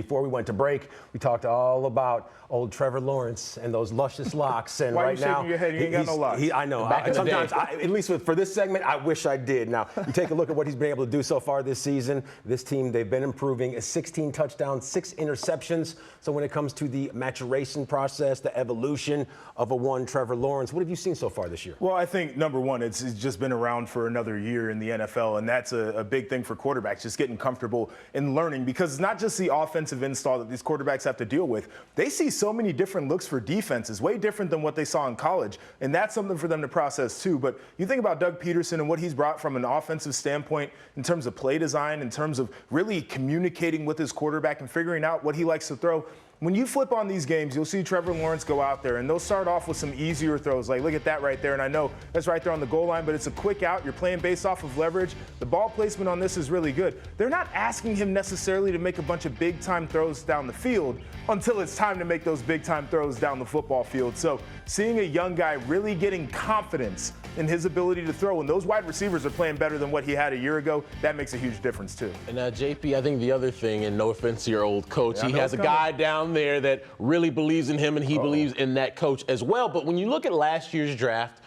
before we went to break, we talked all about old Trevor Lawrence and those luscious locks. And Why right are you now, shaking your head? You ain't got no locks. I know. Back in the Sometimes, day. at least for this segment, I wish I did. Now, you take a look at what he's been able to do so far this season. This team, they've been improving. 16 touchdowns, 6 interceptions. So when it comes to the maturation process, the evolution of a one Trevor Lawrence, what have you seen so far this year? Well, I think, number one, it's just been around for another year in the NFL, and that's a big thing for quarterbacks, just getting comfortable and learning, because it's not just the offensive install that these quarterbacks have to deal with. They see so many different looks for defenses, way different than what they saw in college, and that's something for them to process too. But you think about Doug Peterson and what he's brought from an offensive standpoint in terms of play design, in terms of really communicating with his quarterback and figuring out what he likes to throw. When you flip on these games, you'll see Trevor Lawrence go out there, and they'll start off with some easier throws. Like, look at that right there, and I know that's right there on the goal line, but it's a quick out. You're playing based off of leverage. The ball placement on this is really good. They're not asking him necessarily to make a bunch of big-time throws down the field until it's time to make those big-time throws down the football field. So seeing a young guy really getting confidence in his ability to throw, and those wide receivers are playing better than what he had a year ago, that makes a huge difference too. And JP, I think the other thing, and no offense to your old coach, he has a guy down there that really believes in him, and he believes in that coach as well. But when you look at last year's draft,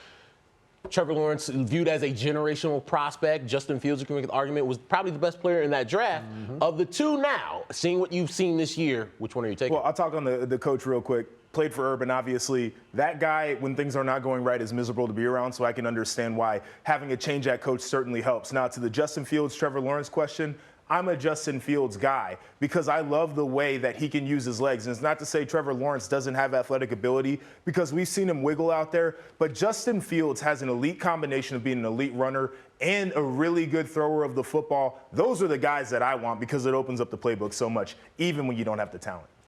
Trevor Lawrence, viewed as a generational prospect. Justin Fields, you can make an argument, was probably the best player in that draft. Of the two now, seeing what you've seen this year, which one are you taking? Well, I'll talk on the coach real quick. Played for Urban, obviously. That guy, when things are not going right, is miserable to be around, so I can understand why having a change at coach certainly helps. Now, to the Justin Fields, Trevor Lawrence question, I'm a Justin Fields guy because I love the way that he can use his legs. And it's not to say Trevor Lawrence doesn't have athletic ability, because we've seen him wiggle out there, but Justin Fields has an elite combination of being an elite runner and a really good thrower of the football. Those are the guys that I want, because it opens up the playbook so much, even when you don't have the talent.